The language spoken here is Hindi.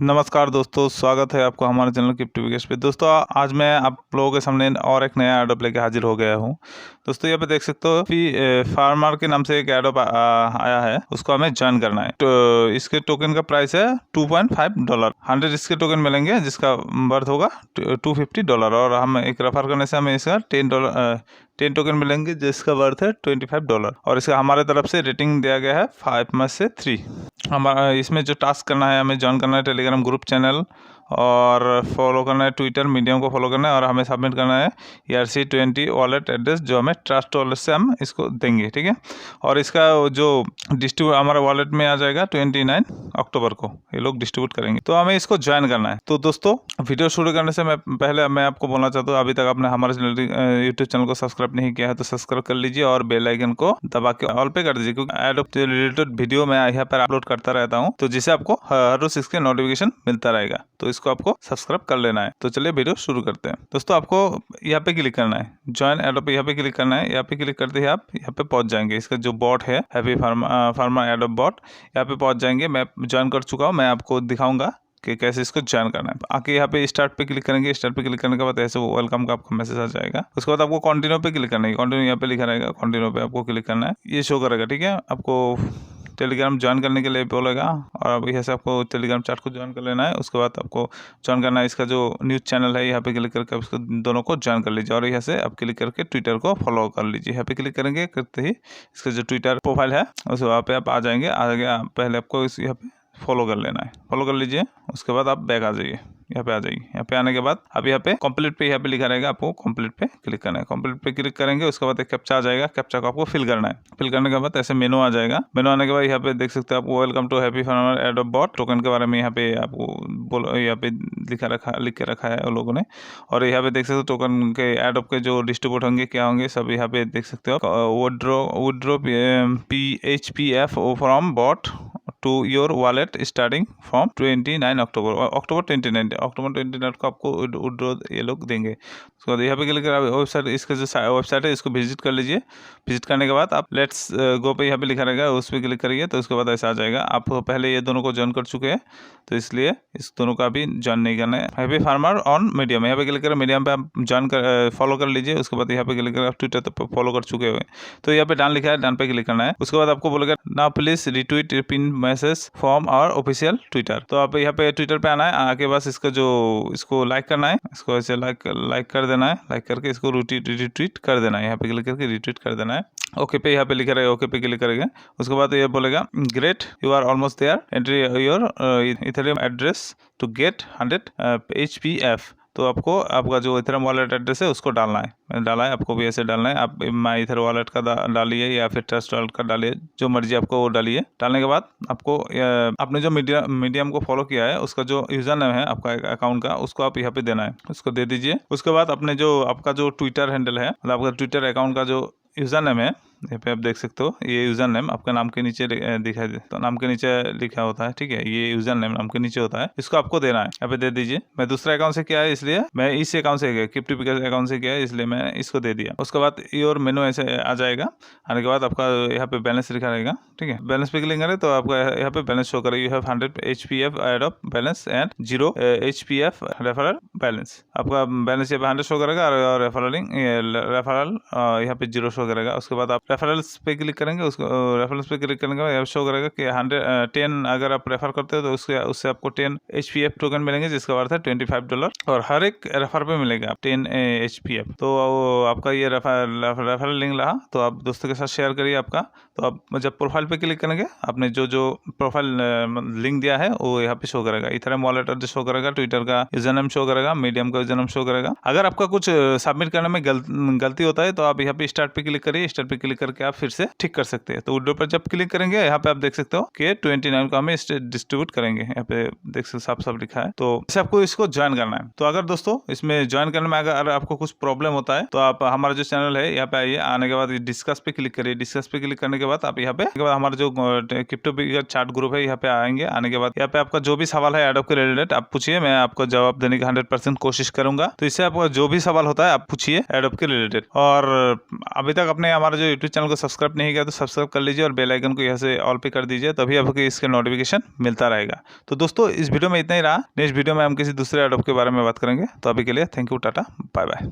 नमस्कार दोस्तों, स्वागत है आपको हमारे चैनल क्रिप्टो विकेश पे। दोस्तों आज मैं आप लोगों के सामने और एक नया एडोप लेके हाजिर हो गया हूँ। दोस्तों यहाँ पे देख सकते हो कि फार्मर के नाम से एक एडोप आया है, उसको हमें ज्वाइन करना है। तो इसके टोकन का प्राइस है $2.5। 100 इसके टोकन मिलेंगे जिसका बर्थ होगा $250, और हम एक रेफर करने से हमें इसका $10 टोकन मिलेंगे जिसका वर्थ है $25, और इसका हमारे तरफ से रेटिंग दिया गया है 5 में से 3। हमारा इसमें जो टास्क करना है, हमें ज्वाइन करना है टेलीग्राम ग्रुप चैनल, और फॉलो करना है ट्विटर मीडियम को फॉलो करना है, और हमें सबमिट करना है ERC20 वॉलेट एड्रेस जो हमें ट्रस्ट वॉलेट से हम इसको देंगे, ठीक है। और इसका जो डिस्ट्रीब्यूट हमारे वॉलेट में आ जाएगा 29 अक्टूबर को ये लोग डिस्ट्रीब्यूट करेंगे। तो हमें इसको ज्वाइन करना है। तो दोस्तों वीडियो शुरू करने से पहले मैं आपको बोलना चाहता हूँ, अभी तक आपने हमारे यूट्यूब चैनल को सब्सक्राइब नहीं किया है तो सब्सक्राइब कर लीजिए और बेल आइकन को दबा के ऑल पे कर दीजिए, क्योंकि एडोप से रिलेटेड वीडियो मैं यहाँ पर अपलोड करता रहता हूँ, तो जिससे आपको हर रोज इसके नोटिफिकेशन मिलता रहेगा। तो इसको आपको सब्सक्राइब कर लेना है। तो चलिए वीडियो शुरू करते हैं। दोस्तों आपको यहाँ पे क्लिक करना है, ज्वाइन एडोप पे यहाँ पे क्लिक करना है। यहाँ पे क्लिक करते ही आप यहाँ पे पहुंच जाएंगे। इसका जो बॉट है हैप्पी फार्मर एडोप बॉट, यहाँ पे पहुंच जाएंगे। मैं ज्वाइन कर चुका हूँ, मैं आपको दिखाऊंगा कि कैसे इसको ज्वाइन करना है। आके यहाँ पे स्टार्ट पे क्लिक करेंगे। स्टार्ट पे क्लिक करने के बाद ऐसे वेलकम का आपका मैसेज आ जाएगा। उसके बाद आपको कंटिन्यू पे क्लिक करना है। कंटिन्यू यहाँ पे लिखा रहेगा, कंटिन्यू पे आपको क्लिक करना है। ये शो करेगा, ठीक है। आपको टेलीग्राम ज्वाइन करने के लिए बोलेगा, और अब यहाँ से आपको टेलीग्राम चैट को ज्वाइन कर लेना है। उसके बाद आपको ज्वाइन करना है इसका जो न्यूज़ चैनल है, यहाँ पे क्लिक करके उसको दोनों को ज्वाइन कर लीजिए। और यहाँ से आप क्लिक करके ट्विटर को फॉलो कर लीजिए। यहाँ पे क्लिक करेंगे, करते ही इसका जो ट्विटर प्रोफाइल है उस वहाँ पे आप आ जाएंगे। पहले आपको इस यहाँ पे फॉलो कर लेना है, फॉलो कर लीजिए। उसके बाद आप बैक आ जाइए, यहाँ पे आ जाइए। यहाँ पे आने के बाद अब यहाँ पे कंप्लीट पे यहाँ पे लिखा रहेगा, आपको कंप्लीट पे क्लिक करना है। कंप्लीट पे क्लिक करेंगे, उसके बाद एक कैप्चा आ जाएगा। कैप्चा को आपको फिल करना है। फिल करने के बाद ऐसे मेनू आ जाएगा। मेनू आने के बाद यहाँ पे देख सकते हैं आपको welcome to happy farmer adopt bot token के बारे में यहाँ पे आपको यहाँ पे लिख के रखा है उन लोगों ने। और यहाँ पे देख सकते हो टोकन के एडोप के जो डिस्ट्रीब्यूट होंगे क्या होंगे सब यहाँ पे देख सकते हो। Withdraw PHPF from bot to your wallet starting from 29 October 29 को आपको विड्रॉ ये लोग देंगे। उसके बाद यहाँ पे क्लिक कर वेबसाइट, इसका जो वेबसाइट है इसको विजिट कर लीजिए। विजिट करने के बाद आप लेट्स गो पे यहाँ पे लिखा रहेगा, उस पर क्लिक करिए। तो उसके बाद ऐसा आ जाएगा। आप पहले ये दोनों को ज्वाइन कर चुके हैं, तो इसलिए इस दोनों का भी ज्वाइन नहीं करना है। हैप्पी फार्मर ऑन मीडियम, यहाँ पे क्लिक करें, मीडियम पे आप ज्वाइन कर फॉलो कर लीजिए। उसके बाद यहाँ पे क्लिक कर आप ट्विटर तो फॉलो कर चुके हुए, तो यहाँ पे डन लिखा है, डन पे क्लिक करना है। उसके बाद आपको बोलेगा now please retweet pin message from our official Twitter. तो आप यहाँ पे ट्विटर पे आना है। आके बस इसको लाइक करना है, इसको ऐसे लाइक कर देना है। लाइक करके इसको रिट्वीट कर देना है। यहाँ पे क्लिक करके रिट्वीट कर देना है। ओके पे यहाँ पे लिखा रहेगा, ओके पे क्लिक करेंगे। उसके बाद ये बोलेगा great you are almost there, entry your Ethereum address to get 100 HPF। तो आपको आपका जो इथेरियम वॉलेट एड्रेस है उसको डालना है। मैंने डाला है, आपको भी ऐसे डालना है। आप माई इथर वॉलेट का डालिए या फिर ट्रस्ट वॉलेट का डालिए, जो मर्जी आपको वो डालिए। डालने के बाद आपको आपने जो मीडियम को फॉलो किया है उसका जो यूजर नेम है आपका अकाउंट का, उसको आप यहाँ पे देना है, उसको दे दीजिए। उसके बाद अपने जो आपका जो ट्विटर हैंडल है, मतलब आपका ट्विटर अकाउंट का जो यूजर नेम है, यहाँ पे आप देख सकते हो ये यूजर नेम आपका नाम के नीचे दिखाई दे, तो नाम के नीचे लिखा होता है, ठीक है। ये यूजर नेम नाम के नीचे होता है, इसको आपको देना है। यहाँ पे दे दीजिए। मैं दूसरा अकाउंट से किया है इसलिए मैं इस अकाउंट से क्रिप्टो विकेश अकाउंट से किया है, इसलिए मैं इसको दे दिया। उसके बाद योर मेनू ऐसे आ जाएगा। आने के बाद आपका यहाँ पे बैलेंस लिखा रहेगा, ठीक है। बैलेंस पे क्लिक करें तो आपका यहाँ पे बैलेंस शो करेगा। You have 100 HPF adopt balance and 0 HPF referral balance. आपका बैलेंस यहाँ पे 100 शो करेगा और रेफरल यहाँ पे 0 शो करेगा। उसके बाद आप रेफरल्स पे क्लिक करेंगे। उसको रेफरल्स पे क्लिक करने के बाद शो करेगा कि 10 अगर आप रेफर करते हो तो उससे आपको 10 HPF टोकन मिलेंगे, जिसका अर्थ है $25, और हर एक रेफर पे मिलेगा 10 HPF। तो आपका ये रेफरल लिंक रहा, तो आप दोस्तों के साथ शेयर करिए आपका। तो आप जब प्रोफाइल पे क्लिक करेंगे, आपने जो प्रोफाइल लिंक दिया है वो यहाँ पे शो करेगा। इथेरियम वॉलेट एड्रेस शो करेगा, ट्विटर का यूजर नेम शो करेगा, मीडियम का यूजर नेम शो करेगा। अगर आपका कुछ सबमिट करने में गलती होता है तो आप यहाँ पे स्टार्ट पे क्लिक करिए। स्टार्ट पे क्लिक करके आप फिर से ठीक कर सकते हैं। तो विड्रॉ पर जब क्लिक करेंगे, यहाँ पे आप देख सकते हो कि 29 को हमें डिस्ट्रीब्यूट करेंगे। यहाँ पे देख सकते साफ साफ लिखा है। तो इसे आपको इसको ज्वाइन करना है। तो अगर दोस्तों इसमें ज्वाइन करने में अगर आपको कुछ प्रॉब्लम होता है तो आप हमारा जो चैनल है यहाँ पे आइए। आने के बाद डिस्कस पे क्लिक करिए। डिस्कस पे क्लिक करने के बाद आप यहाँ पे हमारा जो क्रिप्टो चैट ग्रुप है यहाँ पे आएंगे। आने के बाद यहाँ पे आपका जो भी सवाल है एडोप के रिलेटेड आप पूछिए, मैं आपको जवाब देने की 100% कोशिश करूंगा। तो इससे आपका जो भी सवाल होता है आप पूछिए एडोप के रिलेटेड। और अभी तक अपने हमारा जो यूट्यूब चैनल को सब्सक्राइब नहीं किया तो सब्सक्राइब कर लीजिए और बेल आइकन को यहाँ से ऑल पे कर दीजिए, तभी आपको इसके नोटिफिकेशन मिलता रहेगा। तो दोस्तों इस वीडियो में इतना ही रहा। नेक्स्ट वीडियो में हम किसी दूसरे ऐडोब के बारे में बात करेंगे। तो अभी के लिए thank you, tata, bye bye.